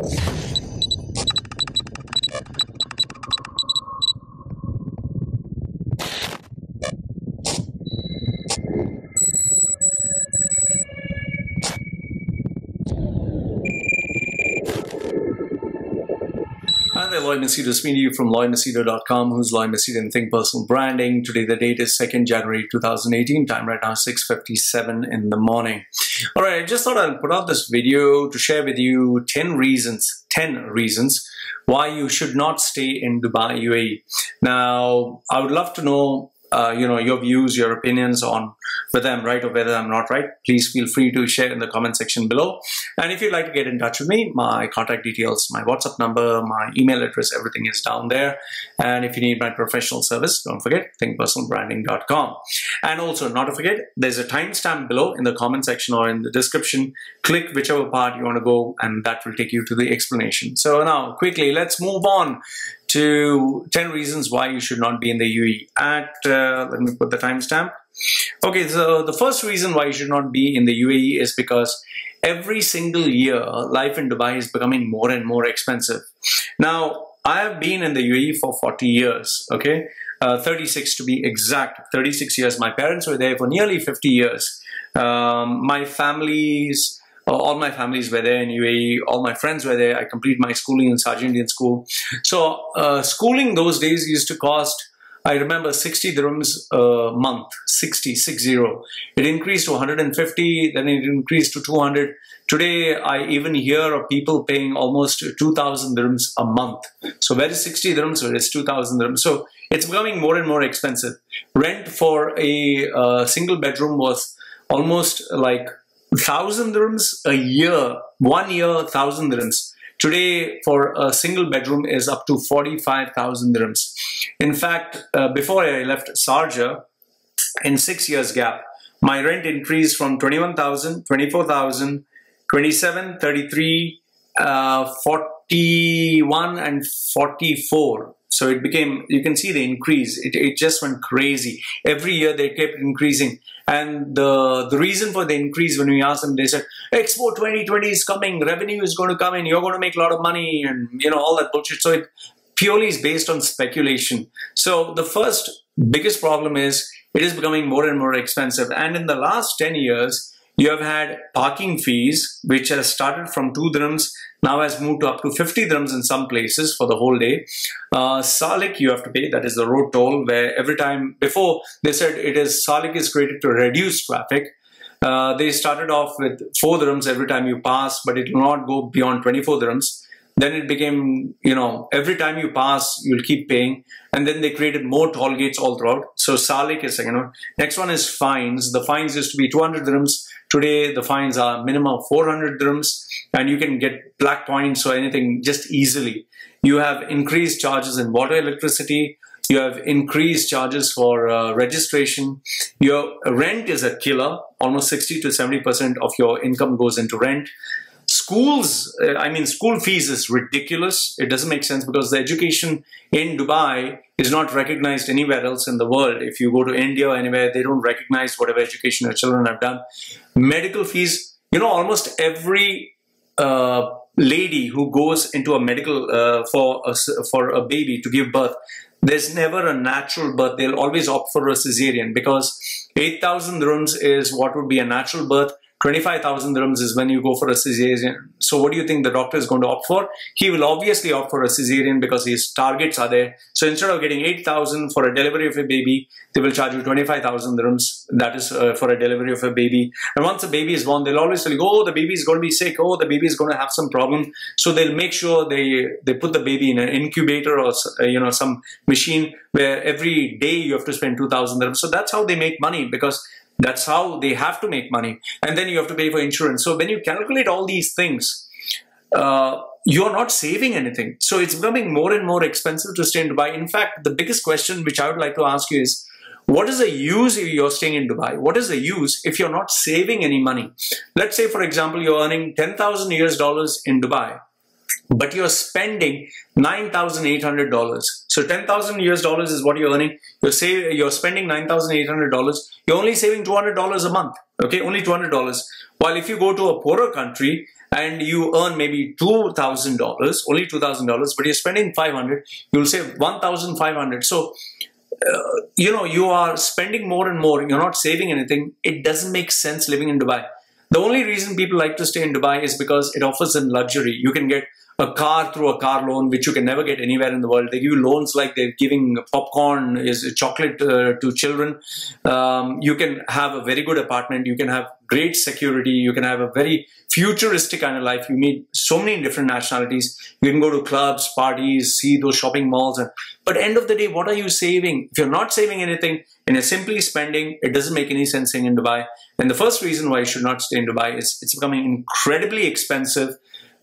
Hi there, Machedo speaking to you from Machedo.com, who's Machedo and Think Personal Branding. Today the date is 2nd January 2018, time right now 6:57 in the morning. Alright, I just thought I'd put out this video to share with you 10 reasons why you should not stay in Dubai, UAE. Now, I would love to know your views, your opinions on whether I'm right or whether I'm not right. Please feel free to share in the comment section below. And if you'd like to get in touch with me, my contact details, my WhatsApp number, my email address, everything is down there. And if you need my professional service, don't forget, thinkpersonalbranding.com. And also, not to forget, there's a timestamp below in the comment section or in the description. Click whichever part you want to go, and that will take you to the explanation. So now, quickly, let's move on to 10 reasons why you should not be in the UAE. Let me put the timestamp. Okay, so the first reason why you should not be in the UAE is because every single year, life in Dubai is becoming more and more expensive. Now, I have been in the UAE for 40 years, okay? 36 to be exact, 36 years. My parents were there for nearly 50 years. All my families were there in UAE. All my friends were there. I completed my schooling in Saudi Indian school. So schooling those days used to cost, I remember, 60 dirhams a month, 60. It increased to 150, then it increased to 200. Today, I even hear of people paying almost 2,000 dirhams a month. So where is 60 dirhams? Where is 2,000 dirhams? So it's becoming more and more expensive. Rent for a single bedroom was almost like 1,000 dirhams a year, 1 year, 1,000 dirhams. Today, for a single bedroom is up to 45,000 dirhams. In fact, before I left Sharjah, in 6 years gap, my rent increased from 21,000, 24,000, 27, 33, 41, and 44. So it became, you can see the increase. It just went crazy. Every year they kept increasing. And the reason for the increase, when we asked them, they said, Expo 2020 is coming, revenue is going to come in, you're going to make a lot of money, and all that bullshit. So it purely is based on speculation. So the first biggest problem is it is becoming more and more expensive. And in the last 10 years, you have had parking fees, which has started from 2 dirhams, now has moved to up to 50 dirhams in some places for the whole day. Salik you have to pay, that is the road toll, where every time, before they said Salik is created to reduce traffic. They started off with 4 dirhams every time you pass, but it will not go beyond 24 dirhams. Then it became, every time you pass, you'll keep paying. And then they created more toll gates all throughout. So Salik is second one. Next one is fines. The fines used to be 200 dirhams. Today, the fines are minimum of 400 dirhams. And you can get black points or anything just easily. You have increased charges in water, electricity. You have increased charges for registration. Your rent is a killer. Almost 60 to 70% of your income goes into rent. Schools, school fees is ridiculous. It doesn't make sense because the education in Dubai is not recognized anywhere else in the world. If you go to India or anywhere, they don't recognize whatever education your children have done. Medical fees, almost every lady who goes into a medical for a baby to give birth, there's never a natural birth. They'll always opt for a cesarean because 8,000 dirhams is what would be a natural birth. 25,000 dirhams is when you go for a cesarean. So what do you think the doctor is going to opt for? He will obviously opt for a cesarean because his targets are there. So instead of getting 8,000 for a delivery of a baby, they will charge you 25,000 dirhams. That is for a delivery of a baby. And once a baby is born, they'll always tell you, oh, the baby is going to be sick. Oh, the baby is going to have some problem. So they'll make sure they put the baby in an incubator or some machine where every day you have to spend 2,000 dirhams. So that's how they make money, because that's how they have to make money. And then you have to pay for insurance. So when you calculate all these things, you're not saving anything. So it's becoming more and more expensive to stay in Dubai. In fact, the biggest question which I would like to ask you is, what is the use if you're staying in Dubai? What is the use if you're not saving any money? Let's say, for example, you're earning $10,000 in Dubai, but you're spending $9,800. So $10,000 is what you're earning. You're spending $9,800. You're only saving $200 a month. Okay, only $200. While if you go to a poorer country, and you earn maybe $2,000, only $2,000, but you're spending 500, you'll save 1,500. So, you are spending more and more, you're not saving anything. It doesn't make sense living in Dubai. The only reason people like to stay in Dubai is because it offers them luxury. You can get a car through a car loan, which you can never get anywhere in the world. They give you loans like they're giving popcorn, is chocolate to children. You can have a very good apartment. You can have great security. You can have a very futuristic kind of life. You meet so many different nationalities. You can go to clubs, parties, see those shopping malls. But end of the day, what are you saving? If you're not saving anything and you're simply spending, it doesn't make any sense staying in Dubai. And the first reason why you should not stay in Dubai is it's becoming incredibly expensive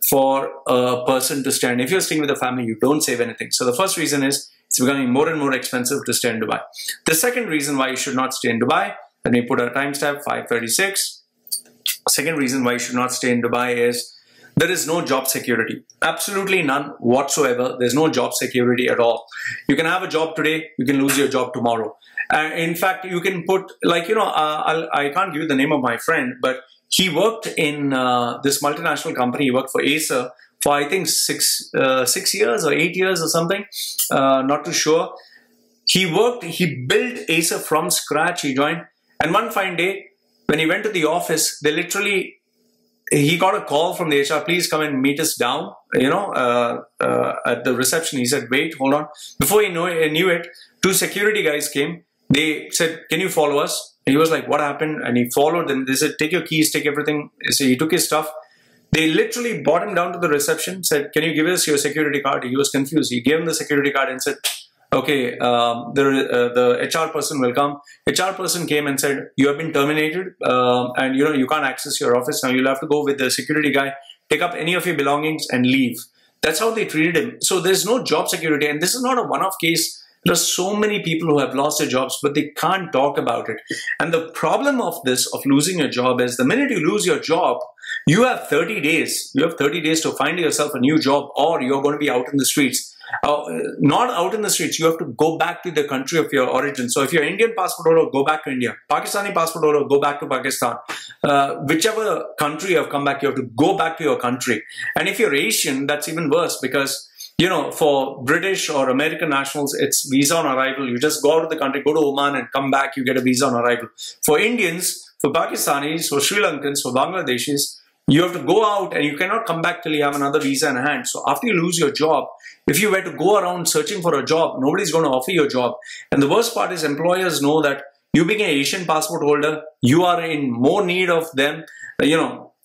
for a person to stay. And if you're staying with a family, you don't save anything. So the first reason is it's becoming more and more expensive to stay in Dubai. The second reason why you should not stay in Dubai, let me put a timestamp, 5:36. Second reason why you should not stay in Dubai is there is no job security. Absolutely none whatsoever. There's no job security at all. You can have a job today, you can lose your job tomorrow. In fact, you can put, like, I can't give you the name of my friend, but he worked in this multinational company. He worked for Acer for, I think, 6 years or 8 years or something. Not too sure. He built Acer from scratch. He joined. And one fine day, when he went to the office, he got a call from the HR, please come and meet us down, at the reception. He said, wait, hold on. Before he knew it, 2 security guys came. They said, can you follow us? And he was like, what happened? And he followed them. They said, take your keys, take everything. So he took his stuff. They literally brought him down to the reception, said, can you give us your security card? He was confused. He gave him the security card and said, okay, the HR person will come. HR person came and said, you have been terminated, and you can't access your office. Now you'll have to go with the security guy, pick up any of your belongings and leave. That's how they treated him. So there's no job security. And this is not a one-off case. There are so many people who have lost their jobs, but they can't talk about it. And the problem of losing your job is the minute you lose your job, you have 30 days. You have 30 days to find yourself a new job, or you're going to be out in the streets. Not out in the streets, you have to go back to the country of your origin. So if you're Indian passport holder, go back to India. Pakistani passport holder, go back to Pakistan. Whichever country you have come back, you have to go back to your country. And if you're Asian, that's even worse, because for British or American nationals, it's visa on arrival. You just go out of the country, go to Oman and come back, you get a visa on arrival. For Indians, for Pakistanis, for Sri Lankans, for Bangladeshis, you have to go out and you cannot come back till you have another visa in hand. So after you lose your job, if you were to go around searching for a job, nobody's going to offer you a job. And the worst part is employers know that you being an Asian passport holder, you are in more need of them,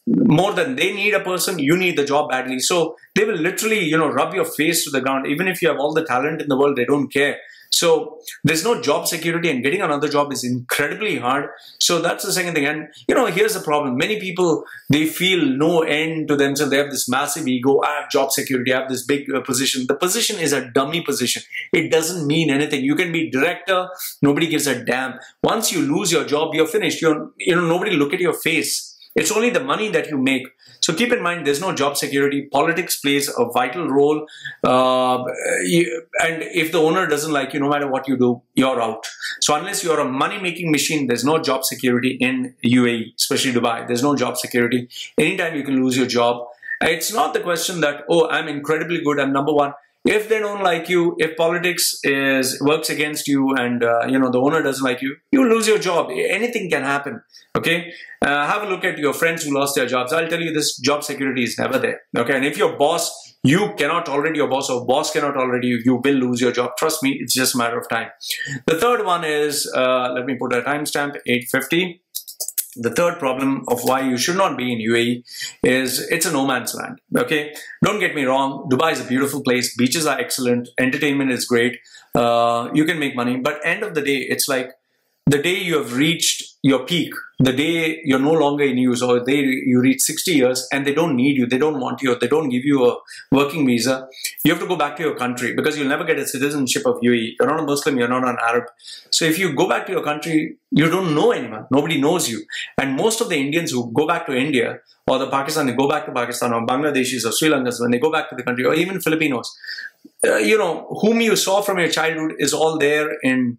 more than they need a person, you need the job badly. So they will literally, rub your face to the ground. Even if you have all the talent in the world, they don't care. So there's no job security, and getting another job is incredibly hard. So that's the second thing. And, here's the problem. Many people, they feel no end to themselves. They have this massive ego. I have job security. I have this big position. The position is a dummy position. It doesn't mean anything. You can be director. Nobody gives a damn. Once you lose your job, you're finished. Nobody look at your face. It's only the money that you make. So keep in mind, there's no job security. Politics plays a vital role. And if the owner doesn't like you, no matter what you do, you're out. So unless you're a money-making machine, there's no job security in UAE, especially Dubai. There's no job security. Anytime you can lose your job. It's not the question that, oh, I'm incredibly good, I'm number one. If they don't like you, if politics works against you, and the owner doesn't like you, you lose your job. Anything can happen. Okay, have a look at your friends who lost their jobs. I'll tell you, this job security is never there. Okay, and if your boss, you cannot tolerate your boss, or boss cannot tolerate you, you will lose your job. Trust me, it's just a matter of time. The third one is, let me put a timestamp, 8:50. The third problem of why you should not be in UAE is it's a no man's land. Okay, don't get me wrong. Dubai is a beautiful place. Beaches are excellent. Entertainment is great. You can make money. But end of the day, it's like the day you have reached your peak, the day you're no longer in use, or the day you reach 60 years and they don't need you, they don't want you, they don't give you a working visa, you have to go back to your country, because you'll never get a citizenship of UAE. You're not a Muslim, you're not an Arab. So if you go back to your country, you don't know anyone. Nobody knows you. And most of the Indians who go back to India, or the Pakistanis go back to Pakistan, or Bangladeshis or Sri Lankans, when they go back to the country, or even Filipinos, whom you saw from your childhood is all there in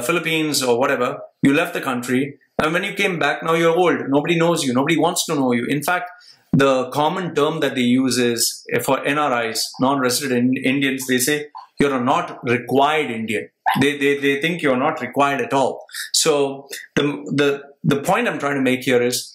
Philippines or whatever. You left the country, and when you came back, now you're old. Nobody knows you. Nobody wants to know you. In fact, the common term that they use is for NRIs, non-resident Indians, they say you're a not required Indian. They think you're not required at all. So the point I'm trying to make here is,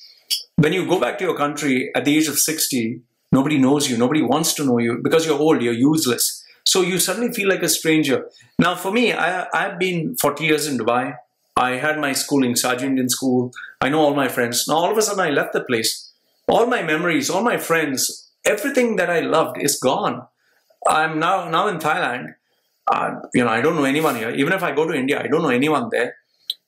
when you go back to your country at the age of 60, nobody knows you, nobody wants to know you because you're old, you're useless. So you suddenly feel like a stranger. Now for me, I've been 40 years in Dubai. I had my schooling, Saudi Indian school. I know all my friends. Now all of a sudden I left the place. All my memories, all my friends, everything that I loved is gone. I'm now in Thailand. I don't know anyone here. Even if I go to India, I don't know anyone there.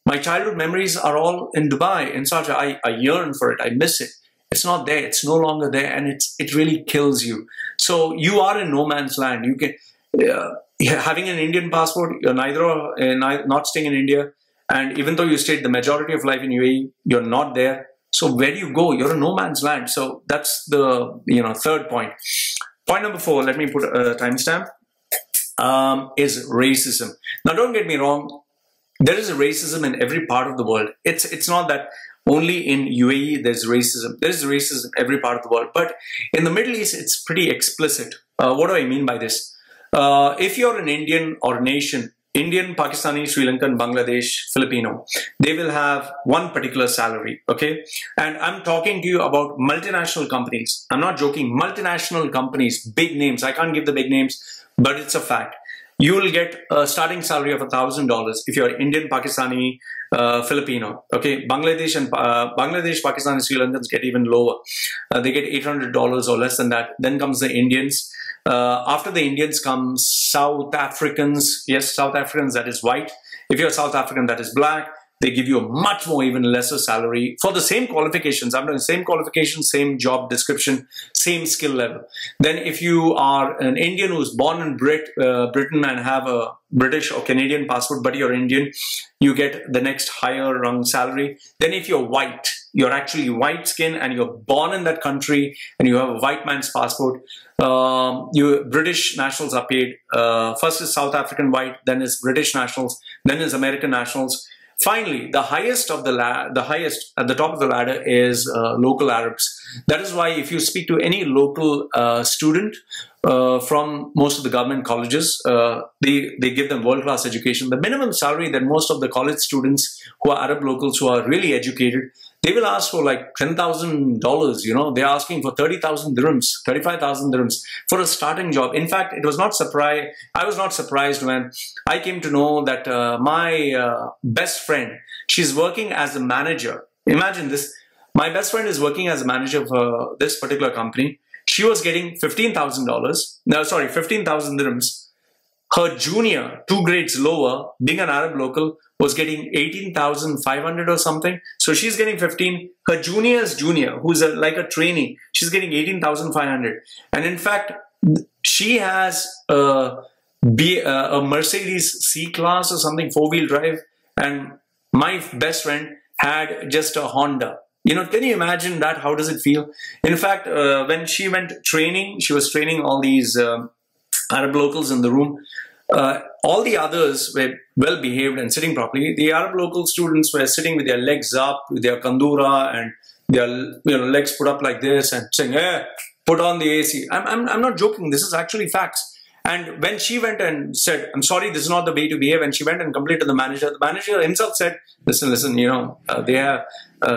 My childhood memories are all in Dubai, in Saudi. I yearn for it. I miss it. It's not there. It's no longer there, and it really kills you. So you are in no man's land. You can having an Indian passport. You're not staying in India, and even though you stayed the majority of life in UAE, you're not there. So where do you go? You're in no man's land. So that's the third point. Point number 4. Let me put a timestamp. Is racism. Now, don't get me wrong. There is racism in every part of the world. It's not that only in UAE there's racism. There's racism in every part of the world. But in the Middle East, it's pretty explicit. What do I mean by this? If you're an Indian or nation, Indian, Pakistani, Sri Lankan, Bangladesh, Filipino, they will have one particular salary, okay? And I'm talking to you about multinational companies. I'm not joking. Multinational companies, big names. I can't give the big names, but it's a fact. You will get a starting salary of $1,000 if you're Indian, Pakistani, Filipino. Okay, Bangladesh, Pakistani, Sri Lankans get even lower. They get $800 or less than that. Then comes the Indians. After the Indians come South Africans. Yes, South Africans, that is white. If you're South African, that is black. They give you a much more, even lesser salary for the same qualifications. I'm doing the same qualifications, same job description, same skill level. Then if you are an Indian who's born in Britain and have a British or Canadian passport, but you're Indian, you get the next higher rung salary. Then if you're white, you're actually white skin and you're born in that country and you have a white man's passport, British nationals are paid. First is South African white, then is British nationals, then is American nationals. Finally, the highest at the top of the ladder is local Arabs. That is why if you speak to any local student from most of the government colleges, they give them world-class education. The minimum salary that most of the college students who are Arab locals who are really educated, they will ask for like $10,000, they're asking for 30,000 dirhams, 35,000 dirhams for a starting job. In fact, I was not surprised when I came to know that my best friend, she's working as a manager. Imagine this. My best friend is working as a manager for this particular company. She was getting $15,000, 15,000 dirhams. Her junior, 2 grades lower, being an Arab local, was getting 18,500 or something. So she's getting 15. Her junior's junior, who's like a trainee, she's getting 18,500. And in fact, she has a Mercedes C-Class or something, 4-wheel drive. And my best friend had just a Honda. Can you imagine that? How does it feel? In fact, when she went training, she was training all these Arab locals in the room. All the others were well behaved and sitting properly. The Arab local students were sitting with their legs up, with their kandura and their legs put up like this and saying, "Hey, put on the AC." I'm not joking. This is actually facts. And when she went and said, "I'm sorry, this is not the way to behave," and she went and complained to the manager himself said, listen, they have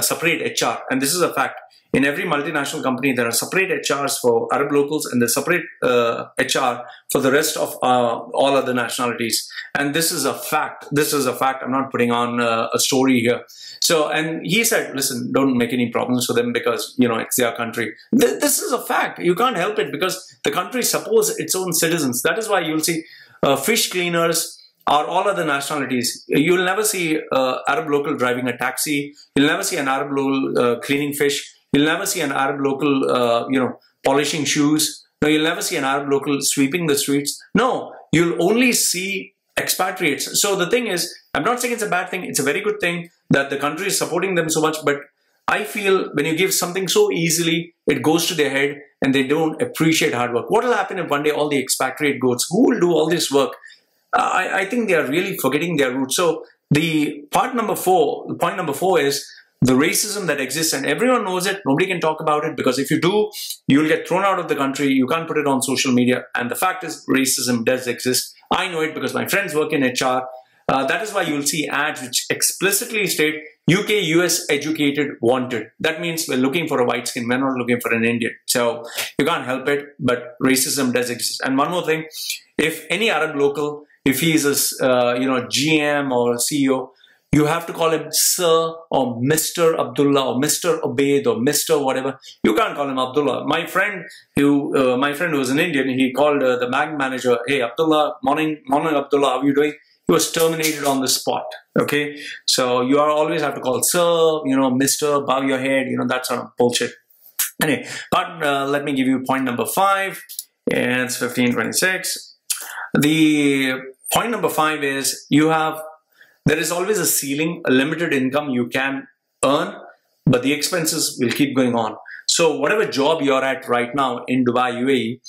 separate HR. And this is a fact. In every multinational company, there are separate HRs for Arab locals and there's separate HR for the rest of all other nationalities. And this is a fact. This is a fact. I'm not putting on a story here. So, and he said, listen, don't make any problems for them because, it's their country. This is a fact. You can't help it because the country supports its own citizens. That is why you'll see fish cleaners are all other nationalities. You'll never see Arab local driving a taxi. You'll never see an Arab local cleaning fish. You'll never see an Arab local, polishing shoes. No, you'll never see an Arab local sweeping the streets. No, you'll only see expatriates. So the thing is, I'm not saying it's a bad thing. It's a very good thing that the country is supporting them so much. But I feel when you give something so easily, it goes to their head and they don't appreciate hard work. What will happen if one day all the expatriate goes, who will do all this work? I think they are really forgetting their roots. So the point number 4 is the racism that exists, and everyone knows it. Nobody can talk about it, because if you do, you'll get thrown out of the country. You can't put it on social media. And the fact is, racism does exist. I know it because my friends work in HR. That is why you'll see ads which explicitly state UK, US educated wanted. That means we're looking for a white skin. We're not looking for an Indian. So you can't help it, but racism does exist. And one more thing, if any Arab local, if he's a GM or a CEO, you have to call him Sir or Mr. Abdullah or Mr. Obaid or Mr. whatever. You can't call him Abdullah. My friend who was an Indian, he called the bank manager, "Hey Abdullah, morning Abdullah, how are you doing?" He was terminated on the spot. Okay, so you always have to call Sir, Mr. Bow your head, that sort of bullshit. Anyway, but let me give you point number 5. And it's 1526. The point number 5 is there is always a ceiling, a limited income you can earn, but the expenses will keep going on. So whatever job you're at right now in Dubai, UAE,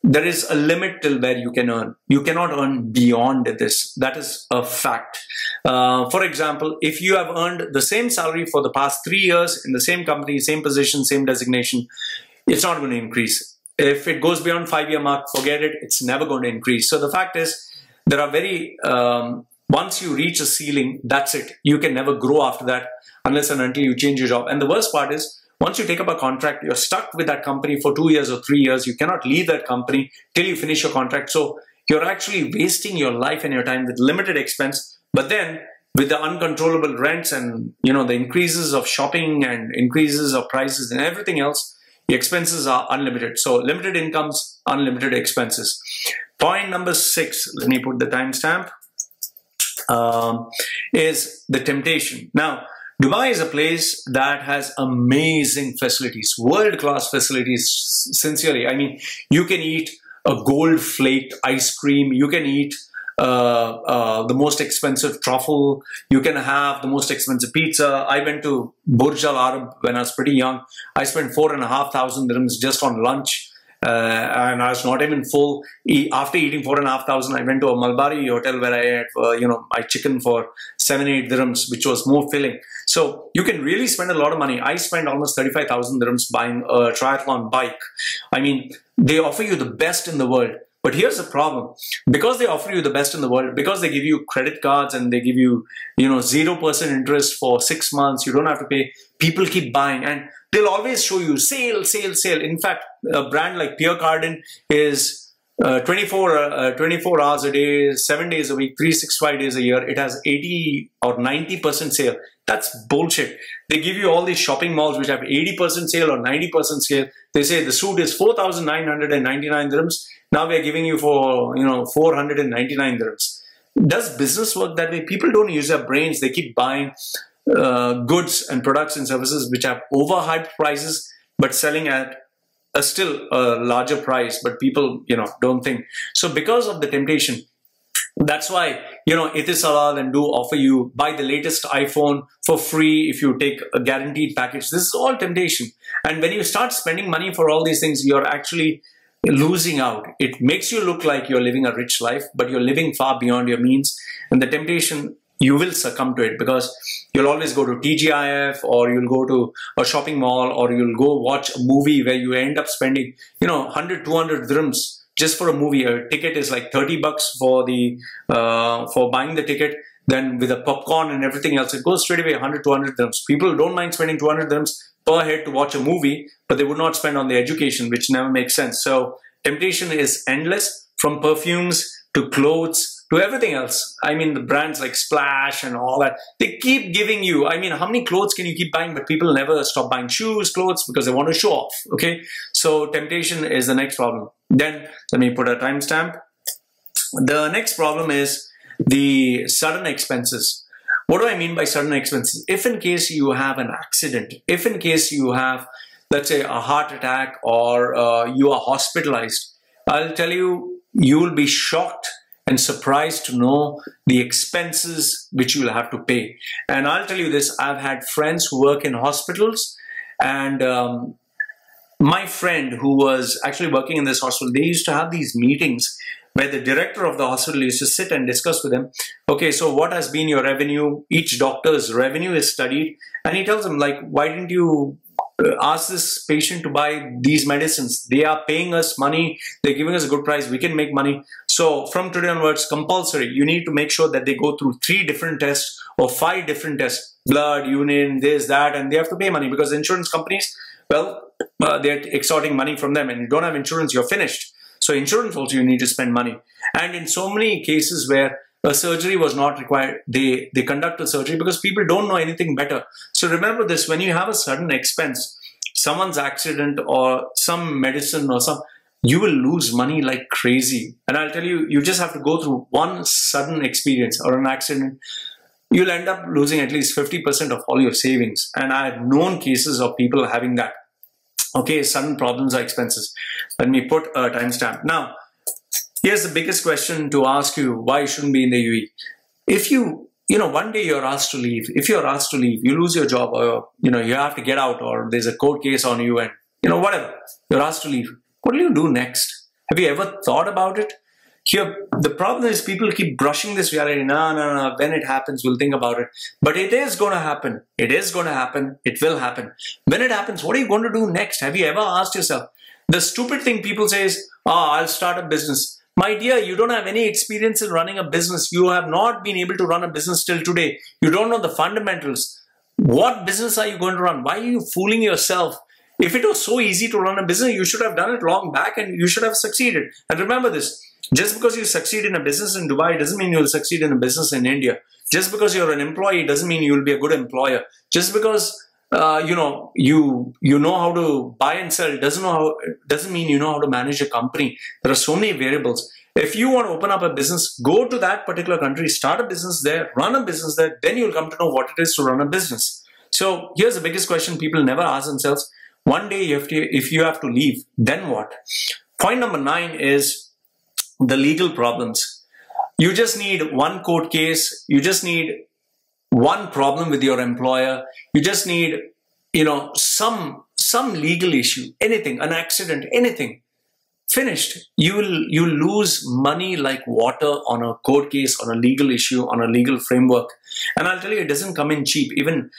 there is a limit till where you can earn. You cannot earn beyond this. That is a fact. For example, if you have earned the same salary for the past 3 years in the same company, same position, same designation, it's not going to increase. If it goes beyond 5-year mark, forget it. It's never going to increase. So the fact is, there are once you reach a ceiling, that's it. You can never grow after that unless and until you change your job. And the worst part is, once you take up a contract, you're stuck with that company for 2 years or 3 years. You cannot leave that company till you finish your contract. So you're actually wasting your life and your time with limited expense. But then with the uncontrollable rents and the increases of shopping and increases of prices and everything else, the expenses are unlimited. So limited incomes, unlimited expenses. Point number 6, let me put the timestamp, is the temptation. Now, Dubai is a place that has amazing facilities, world-class facilities, sincerely. I mean, you can eat a gold flaked ice cream, you can eat the most expensive truffle, you can have the most expensive pizza. I went to Burj Al Arab when I was pretty young. I spent 4,500 dirhams just on lunch. And I was not even full. After eating 4,500, I went to a Malbari hotel where I had, my chicken for 7-8 dirhams, which was more filling. So you can really spend a lot of money. I spent almost 35,000 dirhams buying a triathlon bike. I mean, they offer you the best in the world. But here's the problem. Because they offer you the best in the world, because they give you credit cards and they give you, 0% interest for 6 months, you don't have to pay, people keep buying. And they'll always show you sale, sale, sale. In fact, a brand like Pierre Cardin is 24 hours a day, 7 days a week, 365 days a year. It has 80 or 90% sale. That's bullshit. They give you all these shopping malls which have 80% sale or 90% sale. They say the suit is 4,999 dirhams. Now we're giving you for 499 dirhams. Does business work that way? People don't use their brains. They keep buying goods and products and services which have overhyped prices but selling at still a larger price, but people don't think. So because of the temptation, that's why Etisalat and do offer you buy the latest iPhone for free if you take a guaranteed package. This is all temptation. And when you start spending money for all these things, you're actually losing out. It makes you look like you're living a rich life, but you're living far beyond your means. And the temptation, you will succumb to it, because you'll always go to TGIF, or you'll go to a shopping mall, or you'll go watch a movie where you end up spending 100, 200 dirhams just for a movie. A ticket is like 30 bucks for buying the ticket. Then with the popcorn and everything else, it goes straight away 100, 200 dirhams. People don't mind spending 200 dirhams per head to watch a movie, but they would not spend on their education, which never makes sense. So temptation is endless, from perfumes to clothes to everything else. I mean, the brands like Splash and all that, they keep giving you, I mean, how many clothes can you keep buying? But people never stop buying shoes, clothes, because they want to show off, okay? So temptation is the next problem. Then let me put a timestamp. The next problem is the sudden expenses. What do I mean by sudden expenses? If in case you have an accident, if in case you have, let's say, a heart attack, or you are hospitalized, I'll tell you, you will be shocked and surprised to know the expenses which you will have to pay. And I'll tell you this, I've had friends who work in hospitals, and my friend who was actually working in this hospital, they used to have these meetings where the director of the hospital used to sit and discuss with them, okay, so what has been your revenue? Each doctor's revenue is studied, and he tells them, like, why didn't you ask this patient to buy these medicines? They are paying us money, they're giving us a good price, we can make money. So from today onwards, compulsory, you need to make sure that they go through 3 different tests or 5 different tests, blood, urine, this, that, and they have to pay money because insurance companies, well, they're extorting money from them, and you don't have insurance, you're finished. So insurance also, you need to spend money. And in so many cases where a surgery was not required, they conduct a surgery because people don't know anything better. So remember this, when you have a sudden expense, someone's accident or some medicine or some, you will lose money like crazy. And I'll tell you, you just have to go through one sudden experience or an accident, you'll end up losing at least 50% of all your savings. And I've known cases of people having that. Okay, sudden problems or expenses. Let me put a timestamp. Now, here's the biggest question to ask you, why you shouldn't be in the UAE. If you one day you're asked to leave, if you're asked to leave, you lose your job, or, you have to get out, or there's a court case on you, and, whatever, you're asked to leave. What will you do next? Have you ever thought about it? Here, the problem is people keep brushing this reality. No, when it happens, we'll think about it. But it is going to happen. It is going to happen. It will happen. When it happens, what are you going to do next? Have you ever asked yourself? The stupid thing people say is, I'll start a business. My dear, you don't have any experience in running a business. You have not been able to run a business till today. You don't know the fundamentals. What business are you going to run? Why are you fooling yourself? If it was so easy to run a business, you should have done it long back and you should have succeeded. And remember this. Just because you succeed in a business in Dubai doesn't mean you'll succeed in a business in India. Just because you're an employee doesn't mean you'll be a good employer. Just because you know how to buy and sell doesn't mean you know how to manage a company. There are so many variables. If you want to open up a business, go to that particular country, start a business there, run a business there, then you'll come to know what it is to run a business. So here's the biggest question people never ask themselves. One day if you have to leave, then what? Point number 9 is the legal problems. You just need one court case. You just need one problem with your employer. You just need, some legal issue, anything, an accident, anything. Finished. You lose money like water on a court case, on a legal issue, on a legal framework. And I'll tell you, it doesn't come in cheap. Even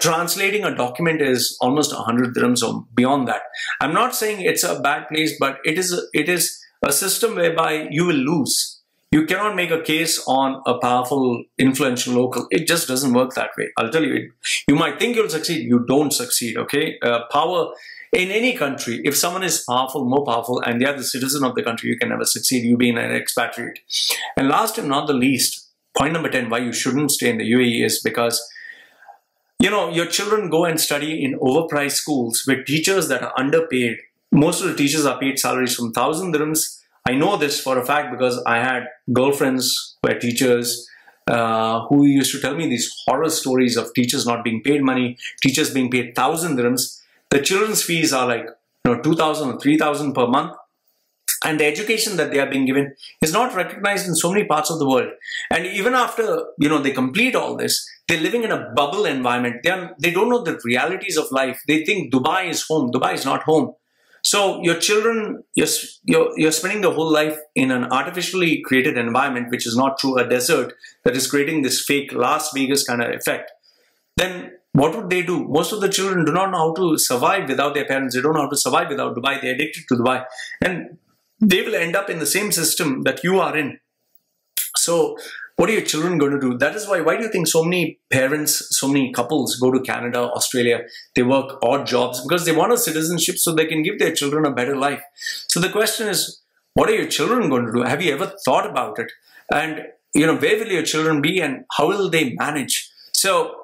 translating a document is almost 100 dirhams or beyond that. I'm not saying it's a bad place, but it is a system whereby you will lose. You cannot make a case on a powerful, influential local. It just doesn't work that way. I'll tell you, you might think you'll succeed. You don't succeed, okay? Power in any country, if someone is powerful, more powerful, and they are the citizen of the country, you can never succeed, you being an expatriate. And last and not the least, point number 10, why you shouldn't stay in the UAE is because, your children go and study in overpriced schools with teachers that are underpaid. Most of the teachers are paid salaries from 1,000 dirhams. I know this for a fact because I had girlfriends who were teachers who used to tell me these horror stories of teachers not being paid money, teachers being paid 1,000 dirhams. The children's fees are like 2,000 or 3,000 per month. And the education that they are being given is not recognized in so many parts of the world. And even after, they complete all this, they're living in a bubble environment. They don't know the realities of life. They think Dubai is home. Dubai is not home. So your children, you're spending the whole life in an artificially created environment, which is not true, a desert that is creating this fake Las Vegas kind of effect. Then what would they do? Most of the children do not know how to survive without their parents. They don't know how to survive without Dubai. They're addicted to Dubai. And they will end up in the same system that you are in. So what are your children going to do? That is why do you think so many parents, so many couples go to Canada, Australia, they work odd jobs because they want a citizenship so they can give their children a better life. So the question is, what are your children going to do? Have you ever thought about it? And, where will your children be and how will they manage? So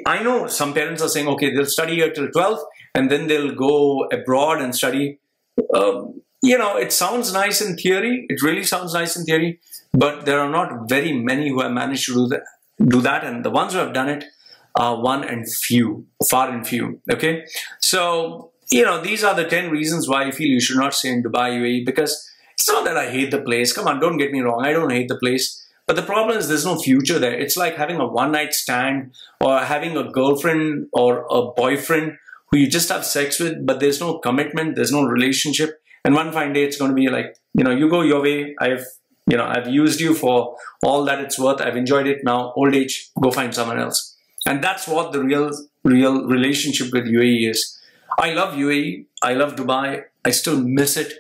I know some parents are saying, okay, they'll study here till 12th and then they'll go abroad and study. It sounds nice in theory. It really sounds nice in theory. But there are not very many who have managed to do that. And the ones who have done it are far and few. Okay. So, these are the 10 reasons why I feel you should not stay in Dubai, UAE, because it's not that I hate the place. Come on, don't get me wrong. I don't hate the place. But the problem is there's no future there. It's like having a one-night stand or having a girlfriend or a boyfriend who you just have sex with, but there's no commitment, there's no relationship. And one fine day it's going to be like, you go your way. I've used you for all that it's worth. I've enjoyed it. Now, old age, go find someone else. And that's what the real relationship with UAE is. I love UAE. I love Dubai. I still miss it.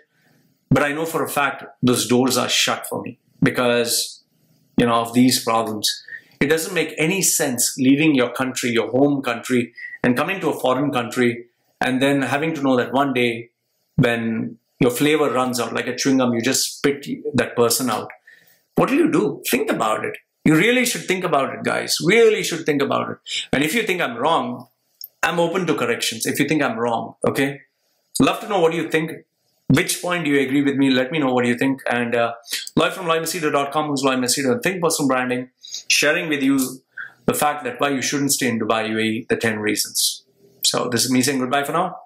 But I know for a fact those doors are shut for me because, of these problems. It doesn't make any sense leaving your country, your home country, and coming to a foreign country and then having to know that one day when your flavor runs out, like a chewing gum, you just spit that person out. What do you do? Think about it. You really should think about it, guys. Really should think about it. And if you think I'm wrong, I'm open to corrections. If you think I'm wrong, okay? Love to know what you think. Which point do you agree with me? Let me know what you think. And live from Machedo.com, who's Live Machedo, and Think Personal Branding, sharing with you the fact that why you shouldn't stay in Dubai, UAE, the 10 reasons. So this is me saying goodbye for now.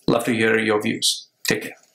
Love to hear your views. Take care.